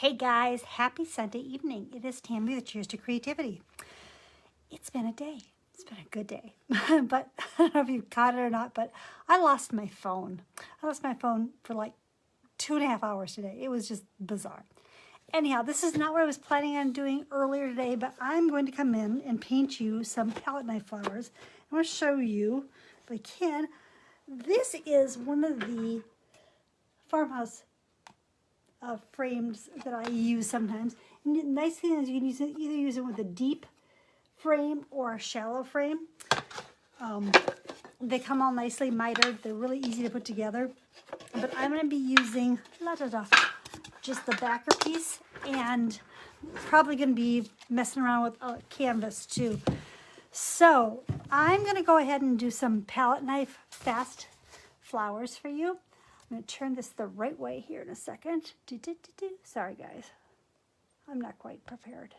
Hey guys, happy Sunday evening. It is Tammy with Cheers to Creativity. It's been a day. It's been a good day. But I don't know if you caught it or not, but I lost my phone. I lost my phone for like 2.5 hours today. It was just bizarre. Anyhow, this is not what I was planning on doing earlier today, but I'm going to come in and paint you some palette knife flowers. I want to show you, if I can, this is one of the farmhouse frames that I use sometimes. And the nice thing is you can either use it with a deep frame or a shallow frame. They come all nicely mitered. They're really easy to put together. But I'm going to be using just the backer piece, and probably going to be messing around with a canvas too. So I'm going to go ahead and do some palette knife fast flowers for you. I'm going to turn this the right way here in a second. Sorry, guys. I'm not quite prepared.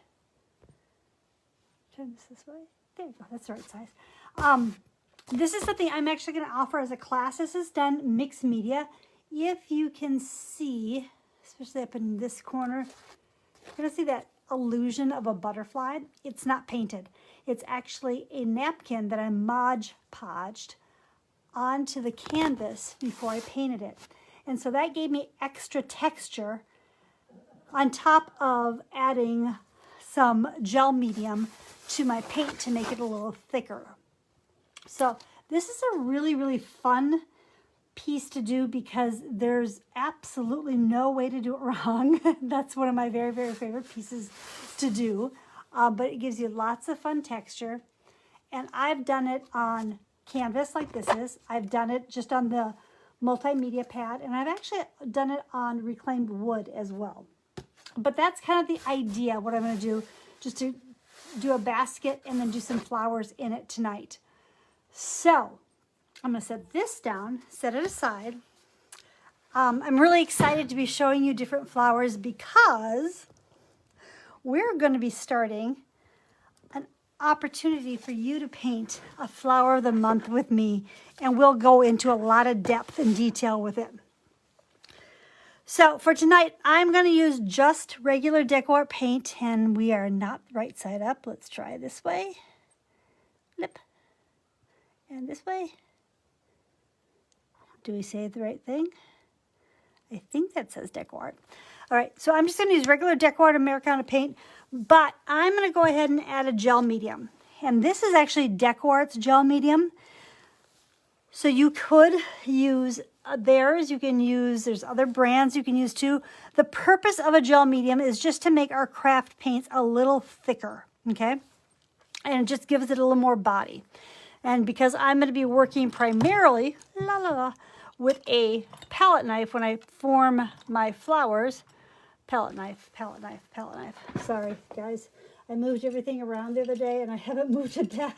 Turn this way. There you go. That's the right size. This is something I'm actually going to offer as a class. This is done mixed media. If you can see, especially up in this corner, you're going to see that illusion of a butterfly. It's not painted. It's actually a napkin that I Mod Podged onto the canvas before I painted it. And so that gave me extra texture on top of adding some gel medium to my paint to make it a little thicker. So this is a really, really fun piece to do because there's absolutely no way to do it wrong. That's one of my very, very favorite pieces to do. But it gives you lots of fun texture. And I've done it on canvas like this is. I've done it just on the multimedia pad, and I've actually done it on reclaimed wood as well. But that's kind of the idea, what I'm going to do, just to do a basket and then do some flowers in it tonight. So I'm going to set this down, set it aside. I'm really excited to be showing you different flowers because we're going to be starting an opportunity for you to paint a flower of the month with me, and we'll go into a lot of depth and detail with it. So for tonight, I'm going to use just regular DecoArt paint, and we are not right side up. Let's try this way. Lip. And this way. Do we say the right thing? I think that says DecoArt. All right, so I'm just going to use regular DecoArt Americana paint, but I'm going to go ahead and add a gel medium. And this is actually DecoArt's gel medium. So you could use theirs. You can use, there's other brands you can use too. The purpose of a gel medium is just to make our craft paints a little thicker, okay? And it just gives it a little more body. And because I'm going to be working primarily, with a palette knife when I form my flowers, palette knife. Sorry, guys. I moved everything around the other day, and I haven't moved it back.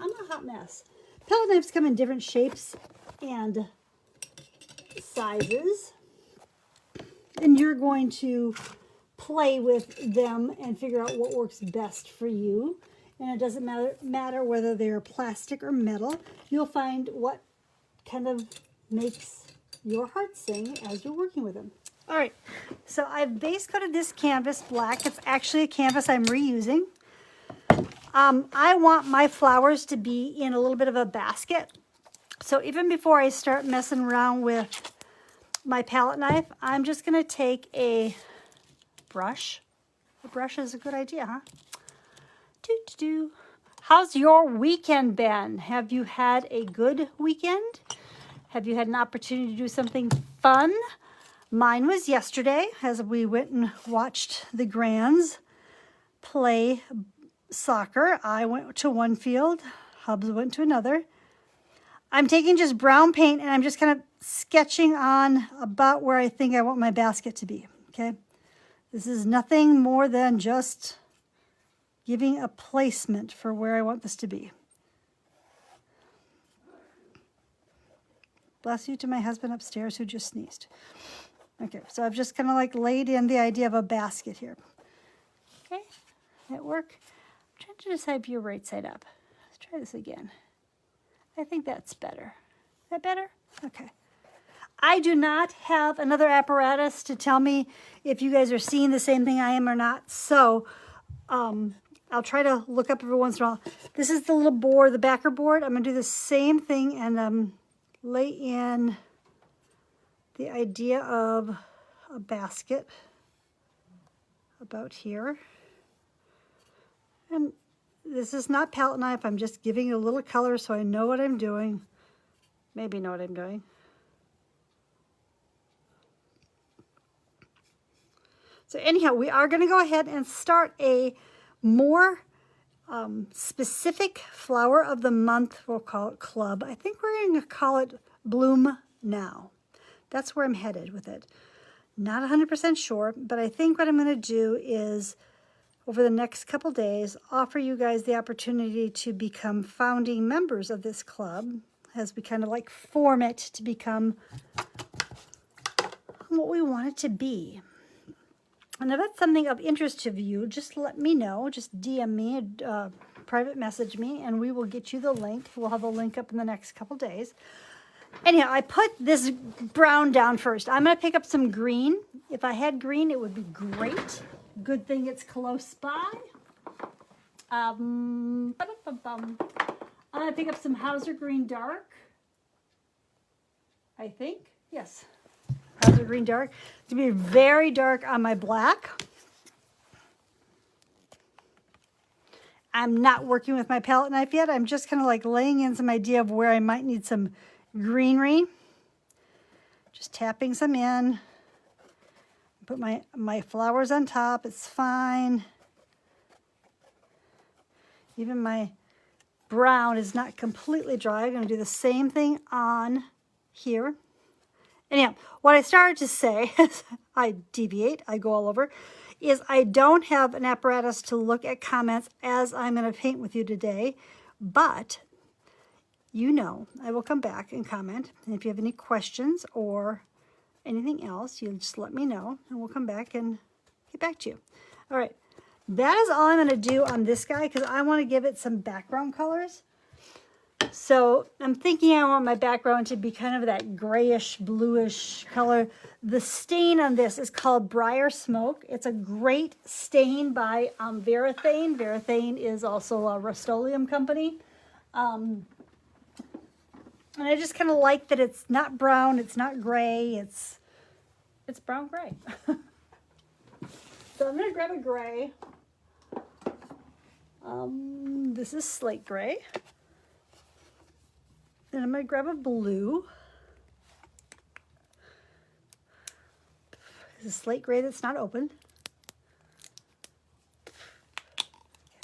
I'm a hot mess. Palette knives come in different shapes and sizes, and you're going to play with them and figure out what works best for you. And it doesn't matter whether they're plastic or metal. You'll find what kind of makes your heart sing as you're working with them. All right, so I've base coated this canvas black. It's actually a canvas I'm reusing. I want my flowers to be in a little bit of a basket. So even before I start messing around with my palette knife, I'm just gonna take a brush. A brush is a good idea, huh? How's your weekend been? Have you had a good weekend? Have you had an opportunity to do something fun? Mine was yesterday as we went and watched the Grands play soccer. I went to one field, Hubs went to another. I'm taking just brown paint and I'm just kind of sketching on about where I think I want my basket to be, okay? This is nothing more than just giving a placement for where I want this to be. Bless you to my husband upstairs who just sneezed. Okay, so I've just kind of like laid in the idea of a basket here. Okay, that work? I'm trying to decide if you're right side up. Let's try this again. I think that's better. Is that better? Okay. I do not have another apparatus to tell me if you guys are seeing the same thing I am or not. So I'll try to look up every once in a while. This is the little board, the backer board. I'm going to do the same thing and lay in the idea of a basket about here. And this is not palette knife. I'm just giving it a little color so I know what I'm doing. Maybe know what I'm doing. So anyhow, we are going to go ahead and start a more specific flower of the month, we'll call it club. I think we're going to call it Bloom Now. That's where I'm headed with it. Not 100% sure, but I think what I'm going to do is, over the next couple days, offer you guys the opportunity to become founding members of this club as we kind of like form it to become what we want it to be. And if that's something of interest to you, just let me know. Just DM me, private message me, and we will get you the link. We'll have a link up in the next couple days. Anyhow, I put this brown down first. I'm going to pick up some green. If I had green, it would be great. Good thing it's close by. I'm going to pick up some Hauser Green Dark. I think. Yes. Hauser Green Dark. It's going to be very dark on my black. I'm not working with my palette knife yet. I'm just kind of like laying in some idea of where I might need some greenery. Just tapping some in. Put my flowers on top. It's fine. Even my brown is not completely dry. I'm going to do the same thing on here. Anyhow, what I started to say, I deviate, I go all over, is I don't have an apparatus to look at comments as I'm going to paint with you today, but you know I will come back and comment. And if you have any questions or anything else, you just let me know, and we'll come back and get back to you. All right, that is all I'm going to do on this guy because I want to give it some background colors. So I'm thinking I want my background to be kind of that grayish, bluish color. The stain on this is called Briar Smoke. It's a great stain by Varathane. Varathane is also a Rust-Oleum company. And I just kind of like that it's not brown, it's not gray, it's brown gray. So I'm going to grab a gray. This is slate gray. And I'm going to grab a blue. This is slate gray that's not open.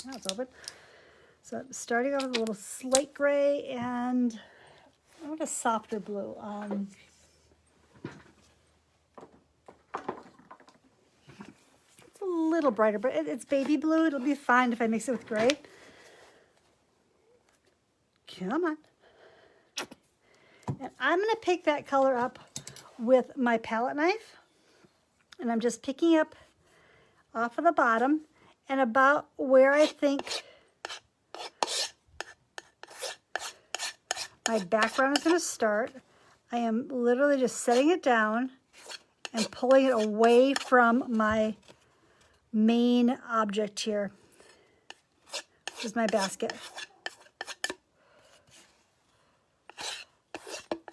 Now it's open. So I'm starting off with a little slate gray and I want a softer blue. It's a little brighter, but it's baby blue. It'll be fine if I mix it with gray. Come on. And I'm going to pick that color up with my palette knife. And I'm just picking up off of the bottom and about where I think my background is going to start. I am literally just setting it down and pulling it away from my main object here, which is my basket.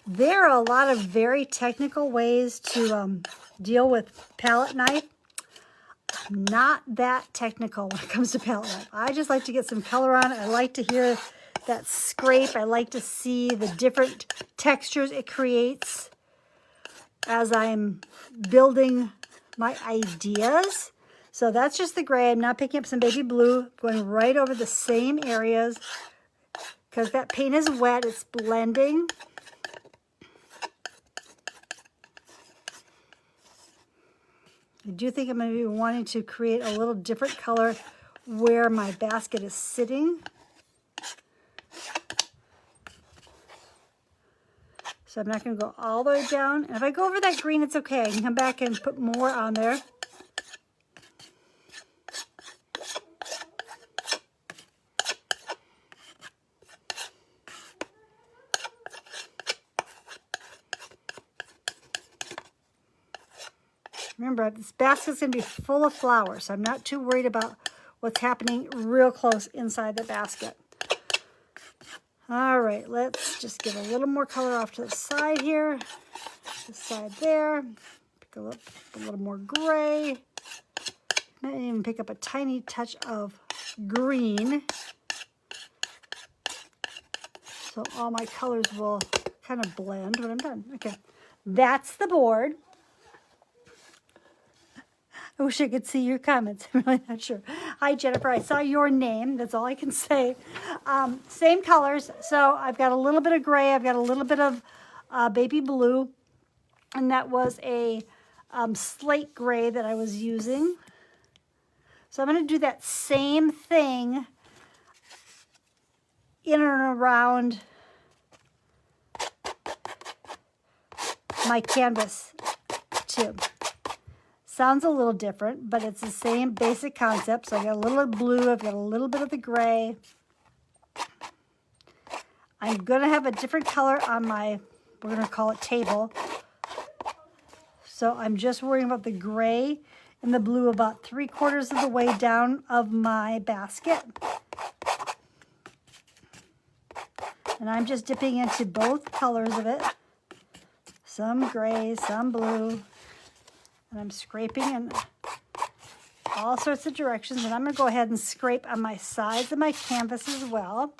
There are a lot of very technical ways to deal with palette knife. I'm not that technical when it comes to palette knife. I just like to get some color on it. I like to hear that scrape. I like to see the different textures it creates as I'm building my ideas. So that's just the gray. I'm now picking up some baby blue, going right over the same areas because that paint is wet. It's blending. I do think I'm going to be wanting to create a little different color where my basket is sitting. So I'm not going to go all the way down. And if I go over that green, it's okay. I can come back and put more on there. Remember, this basket's going to be full of flowers, so I'm not too worried about what's happening real close inside the basket. All right, let's just get a little more color off to the side here. This side there. Pick up a little more gray. Might even pick up a tiny touch of green. So all my colors will kind of blend when I'm done. Okay, that's the board. I wish I could see your comments. I'm really not sure. Hi, Jennifer. I saw your name. That's all I can say. Same colors. So I've got a little bit of gray. I've got a little bit of baby blue. And that was a slate gray that I was using. So I'm going to do that same thing in and around my canvas too. Sounds a little different, but it's the same basic concept. So I got a little blue, I've got a little bit of the gray. I'm going to have a different color on my, we're going to call it table. So I'm just worrying about the gray and the blue about 3/4 of the way down of my basket. And I'm just dipping into both colors of it. Some gray, some blue. And I'm scraping in all sorts of directions. And I'm going to go ahead and scrape on my sides of my canvas as well.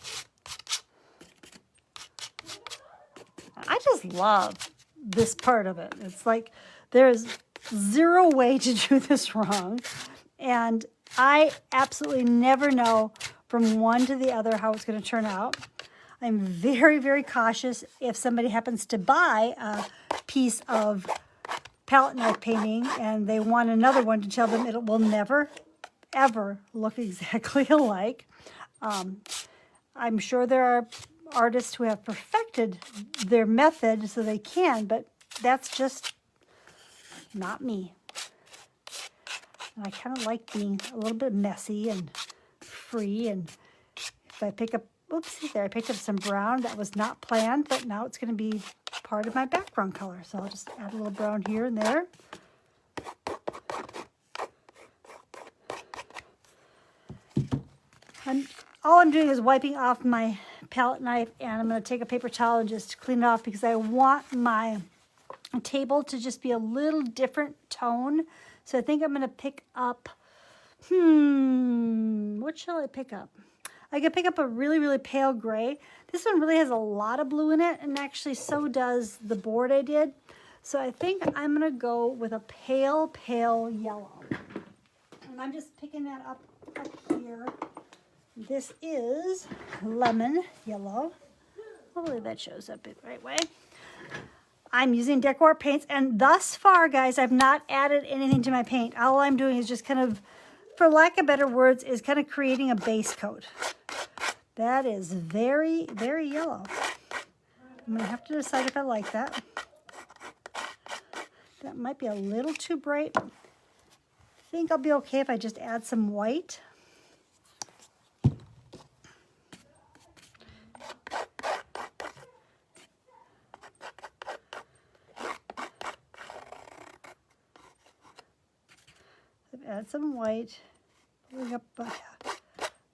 I just love this part of it. It's like there's zero way to do this wrong. And I absolutely never know from one to the other how it's going to turn out. I'm very, very cautious if somebody happens to buy a piece of palette knife painting and they want another one, to tell them it will never, ever look exactly alike. I'm sure there are artists who have perfected their method so they can, but that's just not me. And I kind of like being a little bit messy and free. And if I pick up, oopsie there, I picked up some brown that was not planned, but now it's going to be part of my background color. So I'll just add a little brown here and there. All I'm doing is wiping off my palette knife, and I'm going to take a paper towel and just clean it off because I want my table to just be a little different tone. So I think I'm going to pick up, what shall I pick up? I could pick up a really, really pale gray. This one really has a lot of blue in it, and actually so does the board I did. So I think I'm going to go with a pale, pale yellow. And I'm just picking that up here. This is lemon yellow. Hopefully that shows up the right way. I'm using DecoArt paints, and thus far, guys, I've not added anything to my paint. All I'm doing is just kind of, for lack of better words, is kind of creating a base coat. That is very, very yellow. I'm going to have to decide if I like that. That might be a little too bright. I think I'll be okay if I just add some white. Add some white, pulling up a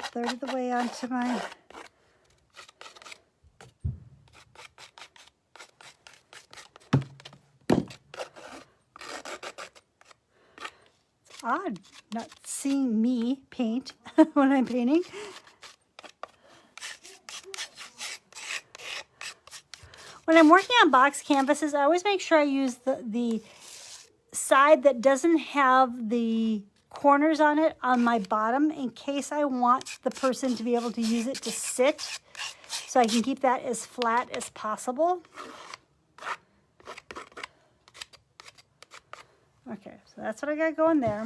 third of the way onto my it's odd not seeing me paint when I'm painting. When I'm working on box canvases, I always make sure I use the side that doesn't have the corners on it on my bottom, in case I want the person to be able to use it to sit, so I can keep that as flat as possible. Okay, so that's what I got going there.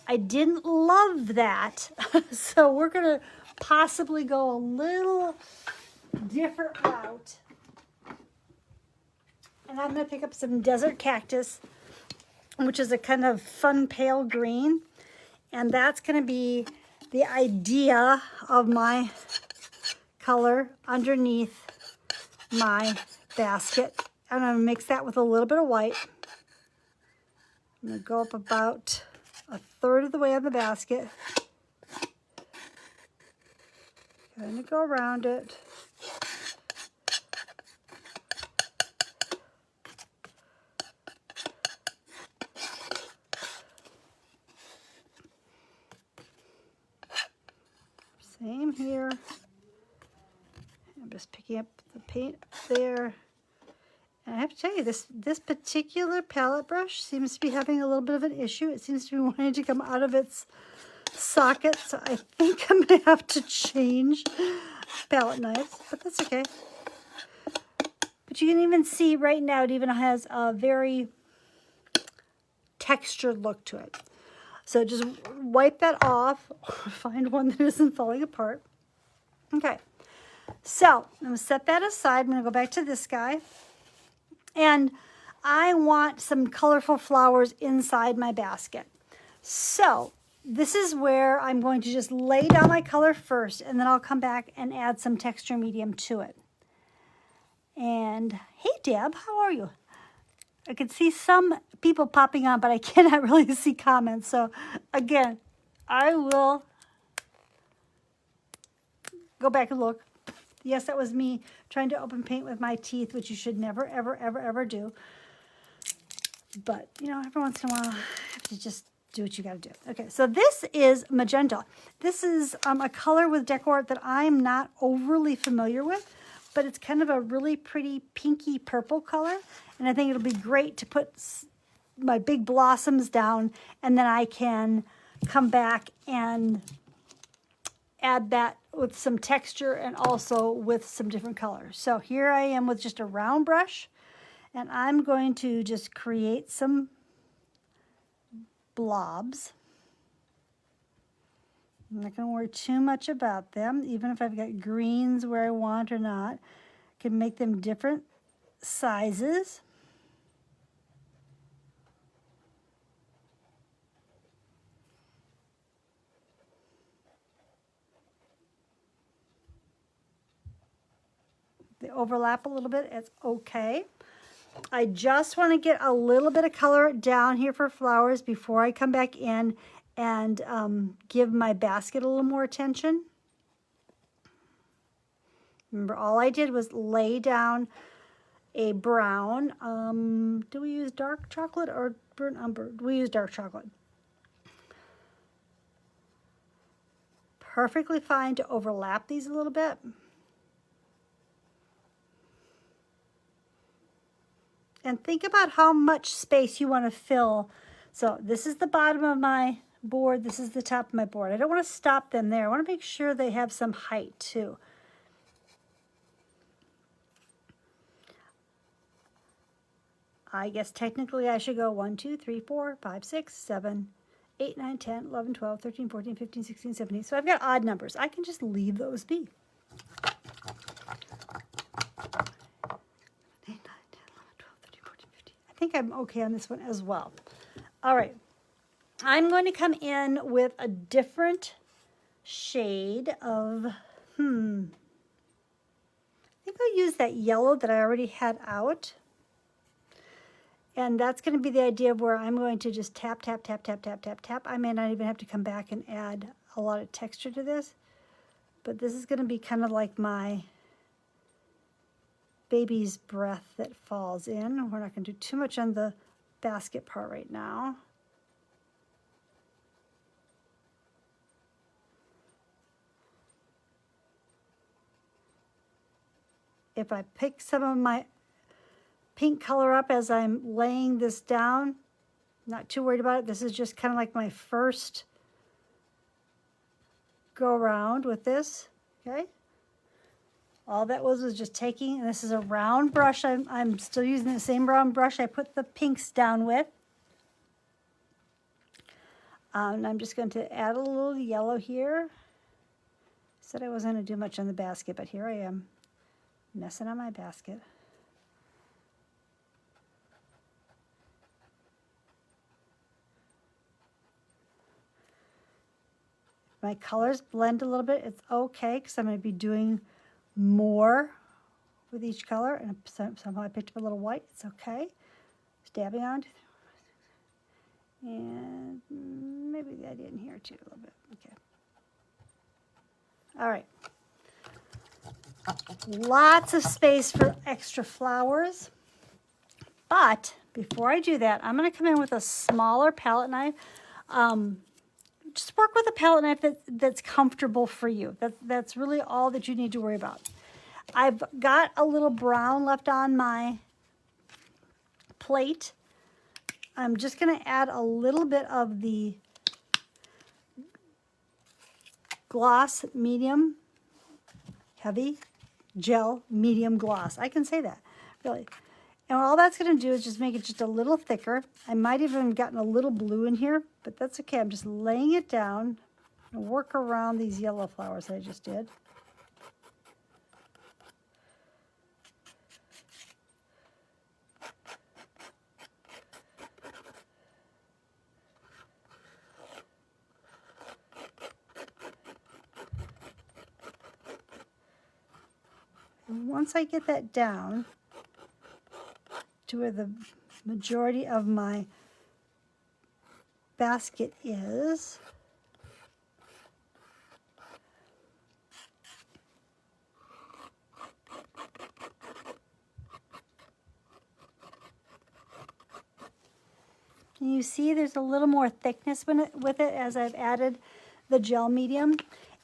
I didn't love that, so we're gonna possibly go a little different route. And I'm going to pick up some desert cactus, which is a kind of fun pale green. And that's going to be the idea of my color underneath my basket. I'm going to mix that with a little bit of white. I'm going to go up about a third of the way on the basket. Kind of go around it. Same here. I'm just picking up the paint there. And I have to tell you, this particular palette brush seems to be having a little bit of an issue. It seems to be wanting to come out of its socket, so I think I'm going to have to change palette knives, but that's okay. But you can even see right now it even has a very textured look to it. So just wipe that off, find one that isn't falling apart. Okay, so I'm going to set that aside. I'm going to go back to this guy. And I want some colorful flowers inside my basket. So this is where I'm going to just lay down my color first, and then I'll come back and add some texture medium to it. And hey, Deb, how are you? I can see some people popping on, but I cannot really see comments. So again, I will go back and look. Yes, that was me trying to open paint with my teeth, which you should never, ever, ever, ever do. But, you know, every once in a while, you have to just do what you got to do. Okay, so this is magenta. This is a color with DecoArt that I'm not overly familiar with, but it's kind of a really pretty pinky purple color. And I think it'll be great to put my big blossoms down, and then I can come back and add that with some texture and also with some different colors. So here I am with just a round brush, and I'm going to just create some blobs. I'm not going to worry too much about them, even if I've got greens where I want or not. I can make them different sizes. They overlap a little bit, it's okay. I just want to get a little bit of color down here for flowers before I come back in and give my basket a little more attention. Remember, all I did was lay down a brown. Do we use dark chocolate or burnt umber? We use dark chocolate. Perfectly fine to overlap these a little bit. And think about how much space you want to fill. So this is the bottom of my board. This is the top of my board. I don't want to stop them there. I want to make sure they have some height too. I guess technically I should go 1, 2, 3, 4, 5, 6, 7, 8, 9, 10, 11, 12, 13, 14, 15, 16, 17. So I've got odd numbers. I can just leave those be. 8, 9, 10, 11, 12, 13, 14, 15. I think I'm okay on this one as well. All right. I'm going to come in with a different shade of, I think I'll use that yellow that I already had out. And that's going to be the idea of where I'm going to just tap, tap, tap, tap, tap, tap, tap. I may not even have to come back and add a lot of texture to this. But this is going to be kind of like my baby's breath that falls in. We're not going to do too much on the basket part right now. If I pick some of my pink color up as I'm laying this down, not too worried about it. This is just kind of like my first go around with this, okay? All that was just taking, and this is a round brush. I'm still using the same round brush I put the pinks down with. And I'm just going to add a little yellow here. Said I wasn't going to do much on the basket, but here I am, messing on my basket. My colors blend a little bit. It's okay because I'm going to be doing more with each color. And somehow I picked up a little white. It's okay. Just dabbing on. And maybe that in here too a little bit. Okay. All right. Lots of space for extra flowers. But before I do that, I'm going to come in with a smaller palette knife. Just work with a palette knife that's comfortable for you. That's really all that you need to worry about. I've got a little brown left on my plate. I'm just going to add a little bit of the gloss medium, heavy, gel, medium gloss. I can say that, really. And all that's going to do is just make it just a little thicker. I might even have gotten a little blue in here, but that's okay. I'm just laying it down and work around these yellow flowers that I just did. And once I get that down to where the majority of my basket is, and you see there's a little more thickness with it as I've added the gel medium.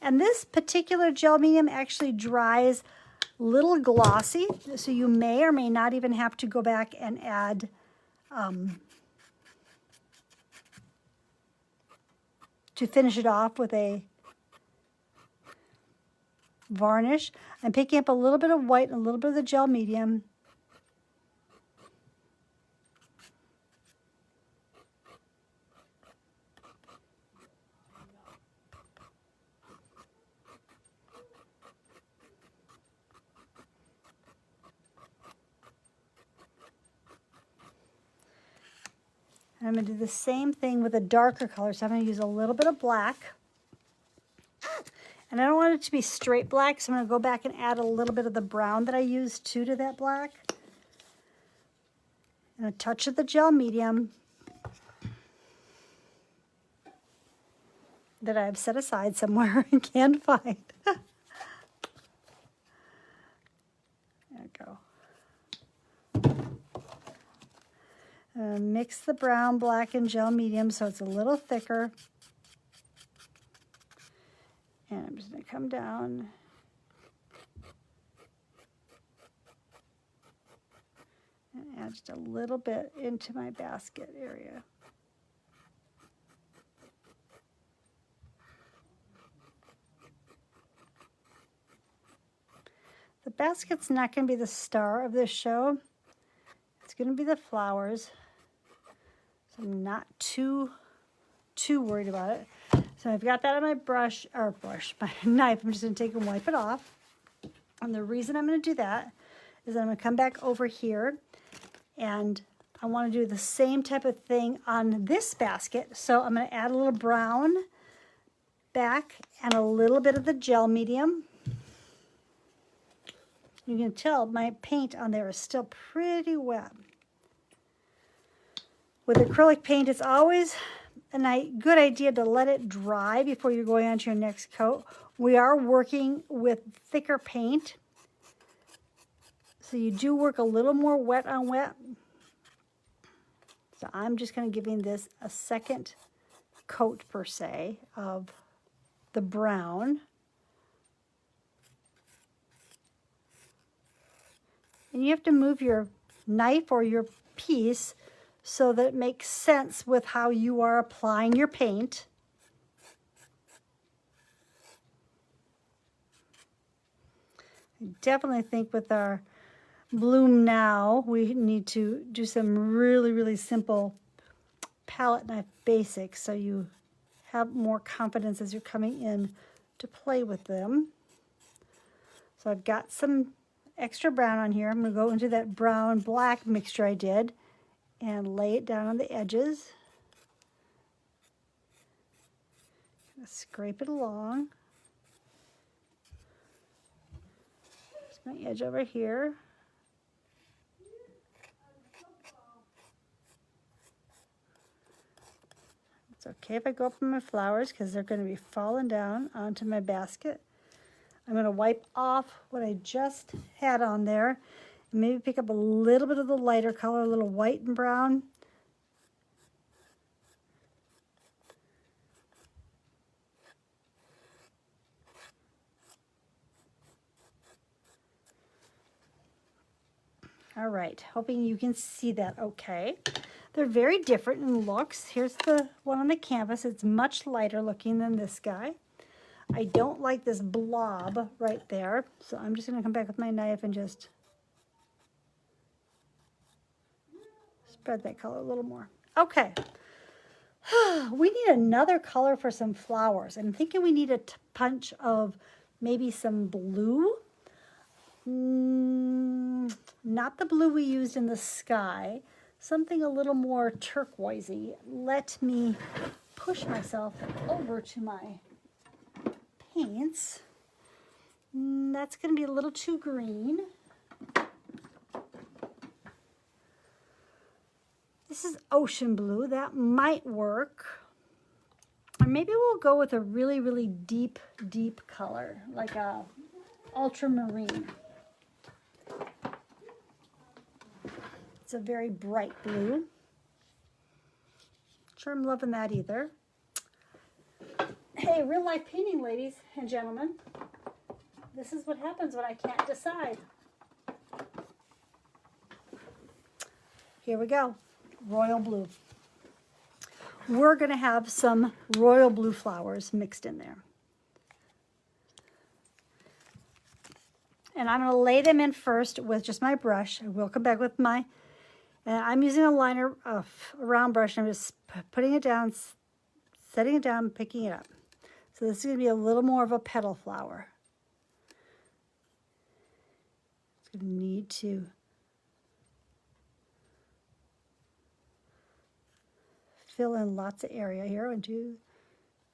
And this particular gel medium actually dries a little glossy, so you may or may not even have to go back and add to finish it off with a varnish. I'm picking up a little bit of white and a little bit of the gel medium. And I'm going to do the same thing with a darker color. So I'm going to use a little bit of black. And I don't want it to be straight black, so I'm going to go back and add a little bit of the brown that I used to that black. And a touch of the gel medium that I've set aside somewhere and can't find. There we go. Mix the brown, black, and gel medium so it's a little thicker. And I'm just going to come down and add just a little bit into my basket area. The basket's not going to be the star of this show. It's going to be the flowers. So I'm not too worried about it. So I've got that on my my knife. I'm just going to take and wipe it off. And the reason I'm going to do that is I'm going to come back over here and I want to do the same type of thing on this basket. So I'm going to add a little brown back and a little bit of the gel medium. You can tell my paint on there is still pretty wet. With acrylic paint, it's always a good idea to let it dry before you're going on to your next coat. We are working with thicker paint, so you do work a little more wet on wet. So I'm just going to giving this a second coat, per se, of the brown. And you have to move your knife or your piece so that it makes sense with how you are applying your paint. I definitely think with our Bloom Now, we need to do some really, really simple palette knife basics so you have more confidence as you're coming in to play with them. So I've got some extra brown on here. I'm going to go into that brown-black mixture I did and lay it down on the edges. Scrape it along. There's my edge over here. It's okay if I go up in my flowers because they're going to be falling down onto my basket. I'm going to wipe off what I just had on there and maybe pick up a little bit of the lighter color, a little white and brown. All right, hoping you can see that okay. They're very different in looks. Here's the one on the canvas. It's much lighter looking than this guy. I don't like this blob right there, so I'm just gonna come back with my knife and just spread that color a little more. Okay, we need another color for some flowers. I'm thinking we need a punch of maybe some blue. Not the blue we used in the sky, something a little more turquoisey. Let me push myself over to my paints. That's going to be a little too green. This is ocean blue. That might work. Or maybe we'll go with a really, really deep, deep color, like a ultramarine. It's a very bright blue. Sure, I'm loving that either. Hey, real life painting, ladies and gentlemen. This is what happens when I can't decide. Here we go. Royal blue. We're going to have some royal blue flowers mixed in there. And I'm going to lay them in first with just my brush. I will come back with my, and I'm using a liner, a round brush, and I'm just putting it down, setting it down, picking it up. So this is going to be a little more of a petal flower. It's going to need to fill in lots of area here. 1, 2,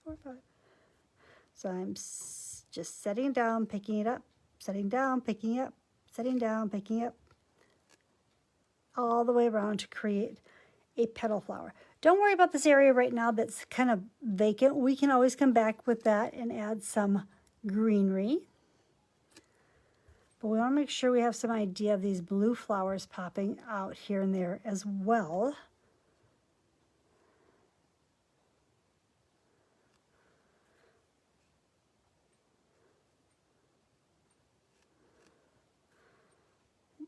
4, 5. So I'm just setting down, picking it up, setting down, picking up, setting down, picking up, all the way around to create a petal flower. Don't worry about this area right now that's kind of vacant. We can always come back with that and add some greenery. But we want to make sure we have some idea of these blue flowers popping out here and there as well.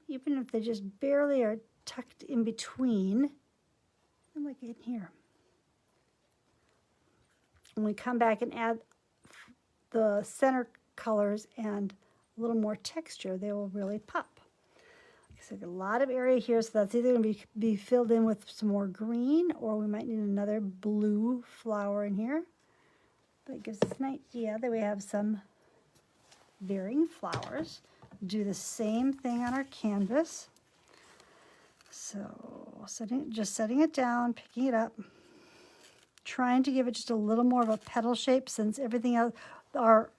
Even if they just barely are tucked in between, and like in here. When we come back and add the center colors and a little more texture, they will really pop. So a lot of area here, so that's either going to be filled in with some more green, or we might need another blue flower in here. But it gives us an idea that we have some varying flowers. Do the same thing on our canvas. So just setting it down, picking it up, trying to give it just a little more of a petal shape, since everything else, our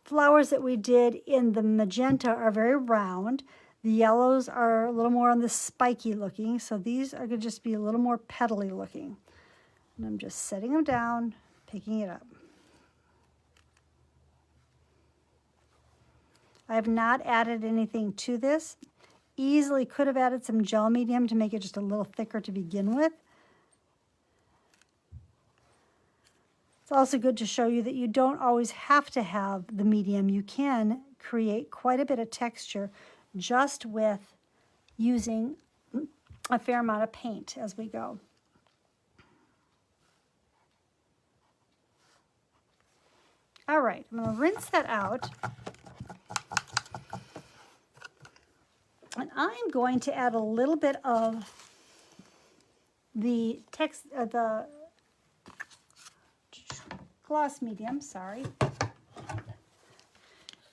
flowers that we did in the magenta are very round. The yellows are a little more on the spiky looking, so these are going to just be a little more petally looking. And I'm just setting them down, picking it up. I have not added anything to this. Easily could have added some gel medium to make it just a little thicker to begin with. It's also good to show you that you don't always have to have the medium. You can create quite a bit of texture just with using a fair amount of paint as we go. All right, I'm going to rinse that out. And I'm going to add a little bit of the gloss medium, sorry.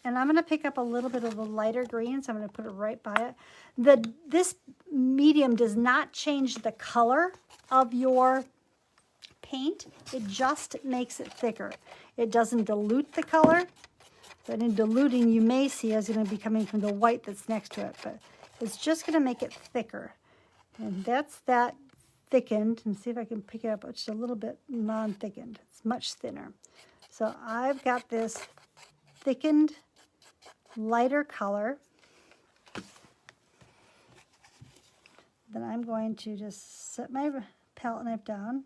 And I'm going to pick up a little bit of the lighter green, so I'm going to put it right by it. This medium does not change the color of your paint. It just makes it thicker. It doesn't dilute the color. So any diluting you may see is going to be coming from the white that's next to it, but it's just going to make it thicker. And that's that thickened. And see if I can pick it up just a little bit non-thickened. It's much thinner. So I've got this thickened, lighter color. Then I'm going to just set my palette knife down.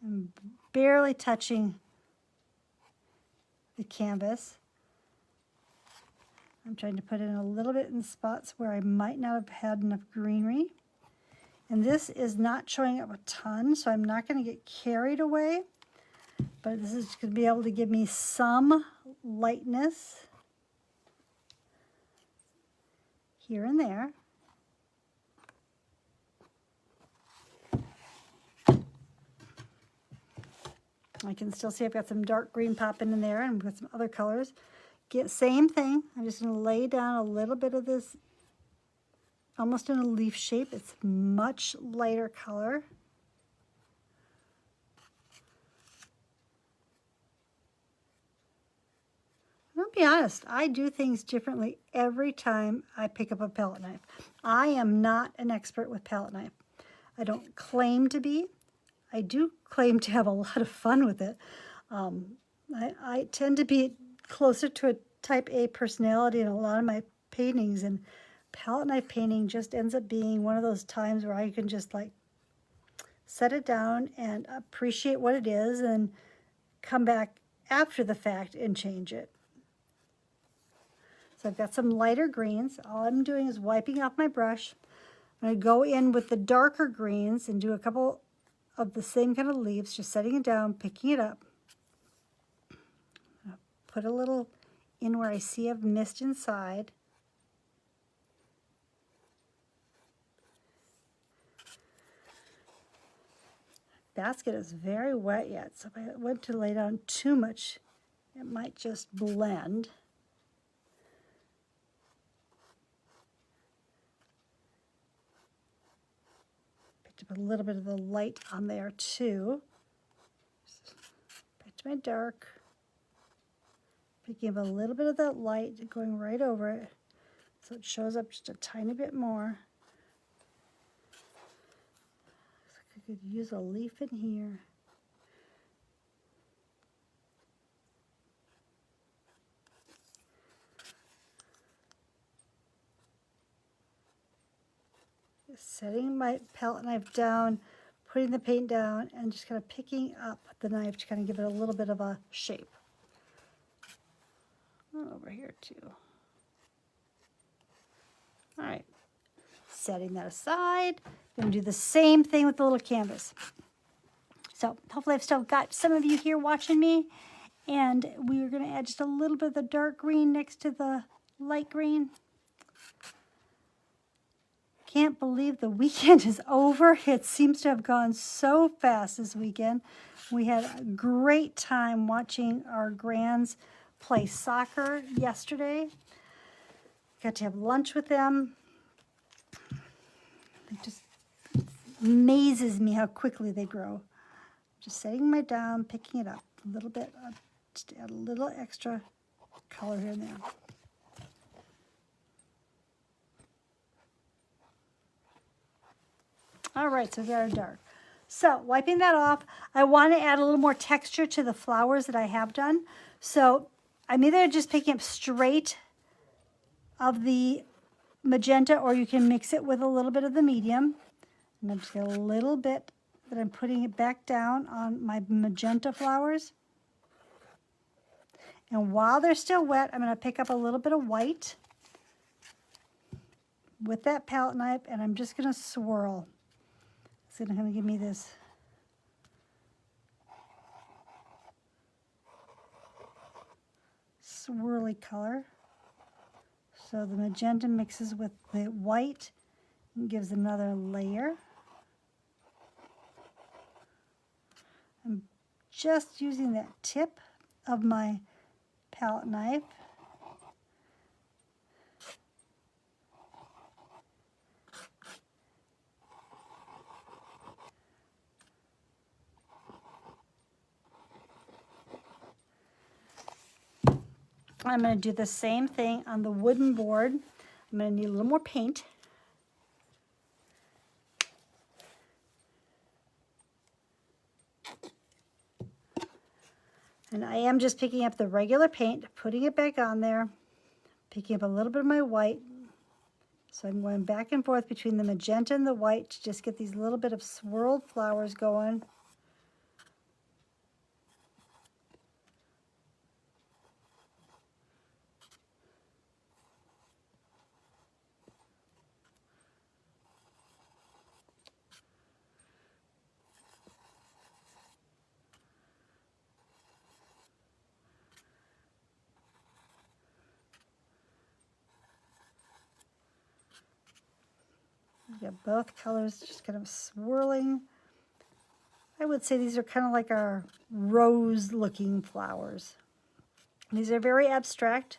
I'm barely touching the canvas. I'm trying to put in a little bit in spots where I might not have had enough greenery. And this is not showing up a ton, so I'm not going to get carried away. But this is going to be able to give me some lightness here and there. I can still see I've got some dark green popping in there and with some other colors. Same thing. I'm just going to lay down a little bit of this almost in a leaf shape. It's much lighter color. I'll be honest, I do things differently every time I pick up a palette knife. I am not an expert with palette knife. I don't claim to be. I do claim to have a lot of fun with it. I tend to be closer to a type A personality in a lot of my paintings, and palette knife painting just ends up being one of those times where I can just like set it down and appreciate what it is and come back after the fact and change it. So I've got some lighter greens. All I'm doing is wiping off my brush. I'm going to go in with the darker greens and do a couple of the same kind of leaves, just setting it down, picking it up. Put a little in where I see I've mist inside. Basket is very wet yet, so if I went to lay down too much, it might just blend. Picked up a little bit of the light on there too. Back to my dark. Picking up a little bit of that light, going right over it, so it shows up just a tiny bit more. Looks like I could use a leaf in here. Just setting my palette knife down, putting the paint down, and just kind of picking up the knife to kind of give it a little bit of a shape. Over here too. All right, setting that aside. I'm going to do the same thing with the little canvas. So hopefully I've still got some of you here watching me, and we're going to add just a little bit of the dark green next to the light green. Can't believe the weekend is over. It seems to have gone so fast this weekend. We had a great time watching our grands play soccer yesterday. Got to have lunch with them. It just amazes me how quickly they grow. Just setting my down, picking it up a little bit, just add a little extra color here and there. All right, so we got our dark. So wiping that off, I want to add a little more texture to the flowers that I have done. So I'm either just picking up straight of the magenta, or you can mix it with a little bit of the medium. And I'm just got a little bit that I'm putting it back down on my magenta flowers. And while they're still wet, I'm going to pick up a little bit of white with that palette knife, and I'm just going to swirl. It's going to give me this swirly color. So the magenta mixes with the white and gives another layer. I'm just using that tip of my palette knife. I'm going to do the same thing on the wooden board. I'm going to need a little more paint. And I am just picking up the regular paint, putting it back on there, picking up a little bit of my white. So I'm going back and forth between the magenta and the white to just get these little bit of swirled flowers going. We've got both colors just kind of swirling. I would say these are kind of like our rose-looking flowers. These are very abstract.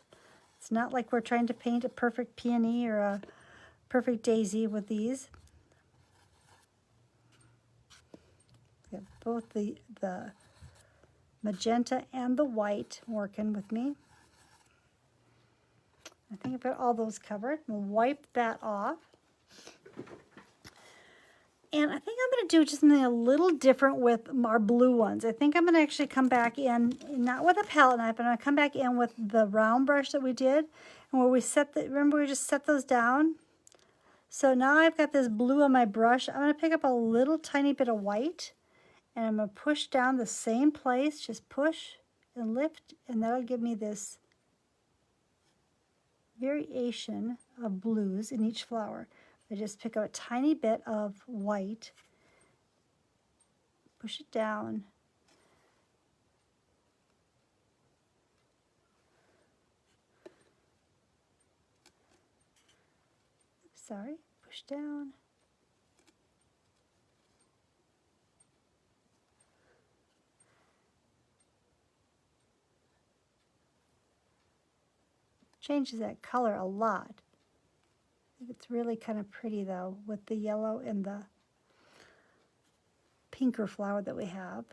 It's not like we're trying to paint a perfect peony or a perfect daisy with these. We've got both the magenta and the white working with me. I think I've got all those covered. We'll wipe that off. And I think I'm going to do just something a little different with our blue ones. I think I'm going to actually come back in, not with a palette knife, but I'm going to come back in with the round brush that we did. And where we set the, remember we just set those down? So now I've got this blue on my brush. I'm going to pick up a little tiny bit of white. And I'm going to push down the same place. Just push and lift. And that'll give me this variation of blues in each flower. I just pick up a tiny bit of white, push it down, push down, changes that color a lot. I think it's really kind of pretty though with the yellow and the pinker flower that we have.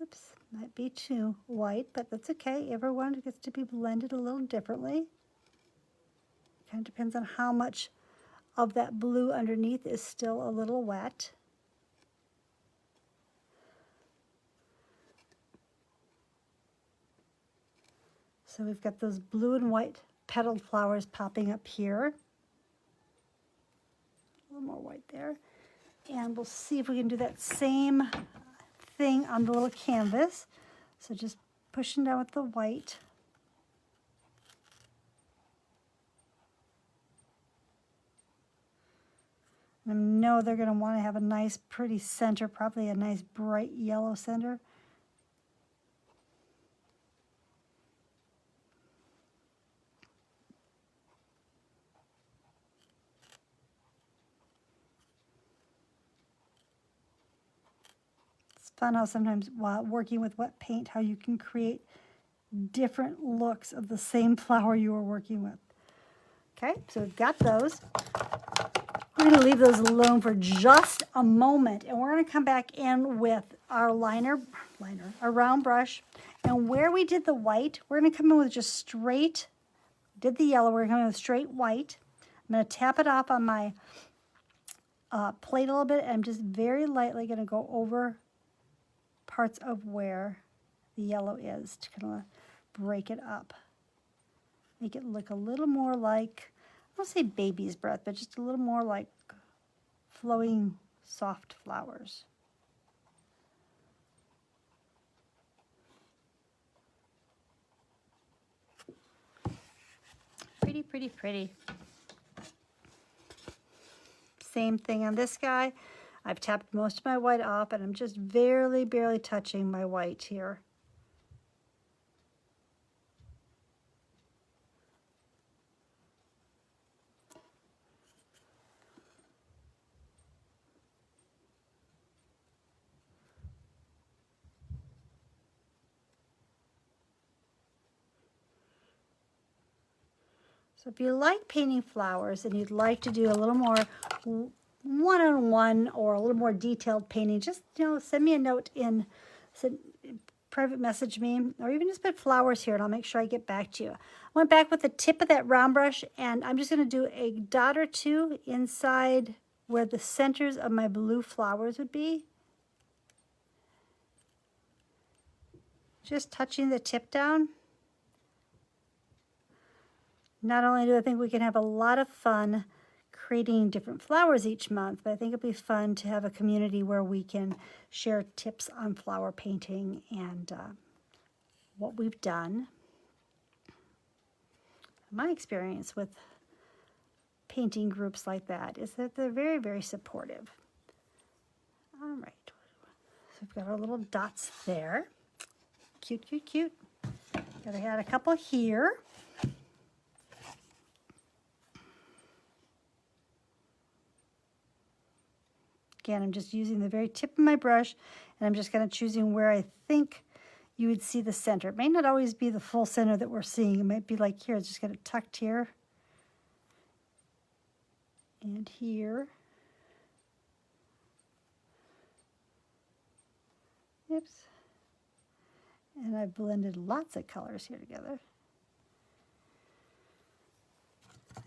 Oops, might be too white, but that's okay. Everyone gets to be blended a little differently. Kind of depends on how much of that blue underneath is still a little wet. So we've got those blue and white petaled flowers popping up here. A little more white there. And we'll see if we can do that same thing on the little canvas. So just pushing down with the white. And I know they're going to want to have a nice pretty center, probably a nice bright yellow center. Fun how sometimes while working with wet paint, how you can create different looks of the same flower you were working with. Okay, so we've got those. We're going to leave those alone for just a moment, and we're going to come back in with our our round brush. And where we did the white, we're going to come in with just straight, did the yellow, we're going to come in with straight white. I'm going to tap it off on my plate a little bit, and I'm just very lightly going to go over parts of where the yellow is to kind of break it up. Make it look a little more like, I don't say baby's breath, but just a little more like flowing soft flowers. Pretty, pretty, pretty. Same thing on this guy. I've tapped most of my white off, and I'm just barely touching my white here. So if you like painting flowers and you'd like to do a little more one-on-one or a little more detailed painting, just send me a note in, private message me, or even just put flowers here and I'll make sure I get back to you. I went back with the tip of that round brush and I'm just going to do a dot or two inside where the centers of my blue flowers would be. Just touching the tip down. Not only do I think we can have a lot of fun creating different flowers each month, but I think it'll be fun to have a community where we can share tips on flower painting and what we've done. My experience with painting groups like that is that they're very, very supportive. All right, so we've got our little dots there. Cute, cute, cute. Gotta add a couple here. Again, I'm just using the very tip of my brush, and I'm just kind of choosing where I think you would see the center. It may not always be the full center that we're seeing. It might be like here, it's just kind of tucked here and here. Oops. And I've blended lots of colors here together.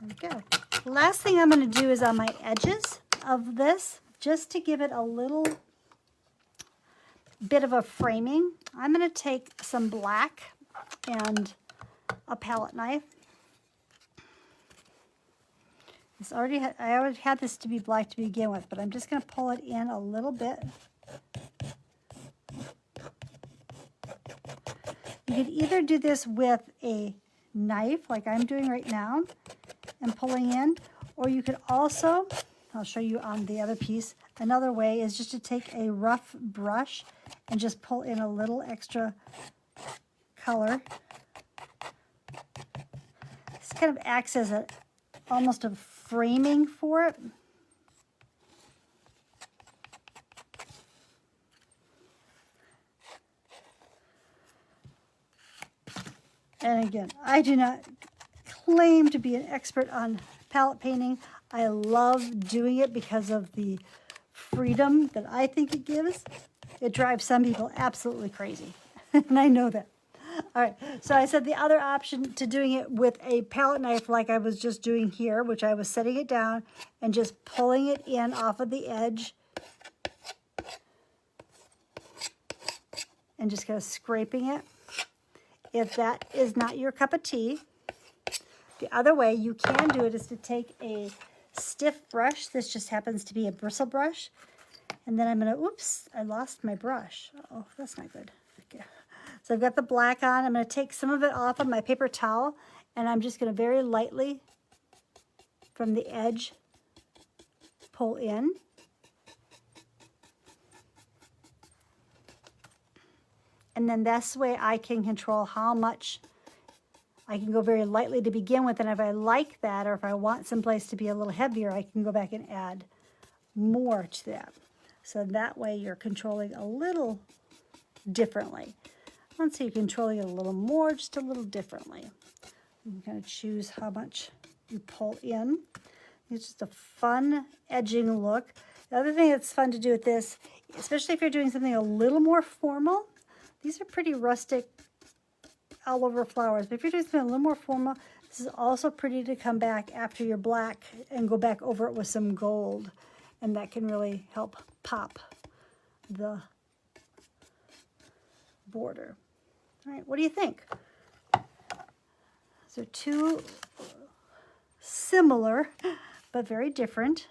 There we go. Last thing I'm going to do is on my edges of this, just to give it a little bit of a framing, I'm going to take some black and a palette knife. I already had this to be black to begin with, but I'm just going to pull it in a little bit. You could either do this with a knife, like I'm doing right now, and pulling in, or you could also, I'll show you on the other piece, another way is just to take a rough brush and just pull in a little extra color. This kind of acts as almost a framing for it. And again, I do not claim to be an expert on palette painting. I love doing it because of the freedom that I think it gives. It drives some people absolutely crazy, and I know that. All right, so I said the other option to doing it with a palette knife like I was just doing here, which I was setting it down and just pulling it in off of the edge and just kind of scraping it. If that is not your cup of tea, the other way you can do it is to take a stiff brush. This just happens to be a bristle brush. And then I'm going to, oops, I lost my brush. Oh, that's not good. Okay. So I've got the black on. I'm going to take some of it off of my paper towel, and I'm just going to very lightly from the edge pull in. And then that's the way I can control how much. I can go very lightly to begin with, and if I like that, or if I want someplace to be a little heavier, I can go back and add more to that. So that way you're controlling a little differently. Once you're controlling it a little more, just a little differently. You can kind of choose how much you pull in. It's just a fun edging look. The other thing that's fun to do with this, especially if you're doing something a little more formal, these are pretty rustic all over flowers, but if you're doing something a little more formal, this is also pretty to come back after your black and go back over it with some gold, and that can really help pop the border. All right, what do you think? So two similar but very different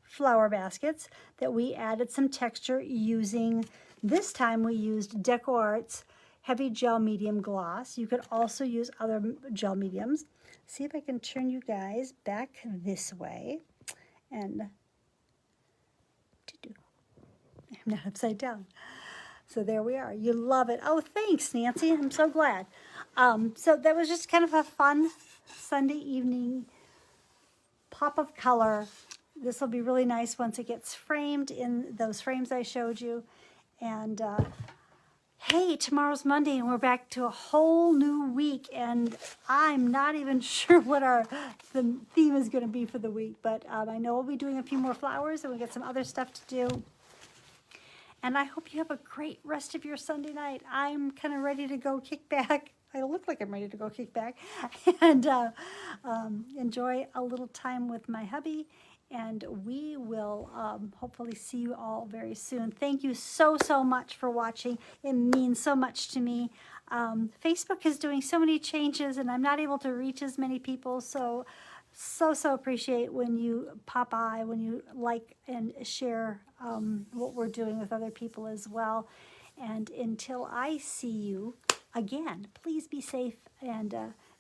flower baskets that we added some texture using. This time we used DecoArt's Heavy Gel Medium Gloss. You could also use other gel mediums. See if I can turn you guys back this way. And I'm not upside down. So there we are. You love it. Oh, thanks, Nancy. I'm so glad. So that was just kind of a fun Sunday evening pop of color. This will be really nice once it gets framed in those frames I showed you. And hey, tomorrow's Monday and we're back to a whole new week, and I'm not even sure what the theme is going to be for the week, but I know we'll be doing a few more flowers and we got some other stuff to do. And I hope you have a great rest of your Sunday night. I'm kind of ready to go kick back. I look like I'm ready to go kick back and enjoy a little time with my hubby. And we will hopefully see you all very soon. Thank you so, so much for watching. It means so much to me. Facebook is doing so many changes, and I'm not able to reach as many people. So appreciate when you pop by, when you like and share what we're doing with other people as well. And until I see you again, please be safe and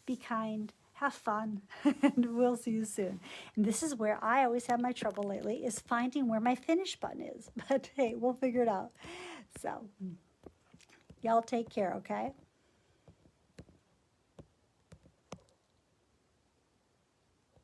be kind. Have fun, and we'll see you soon. And this is where I always have my trouble lately, is finding where my finish button is. But hey, we'll figure it out. So y'all take care, okay?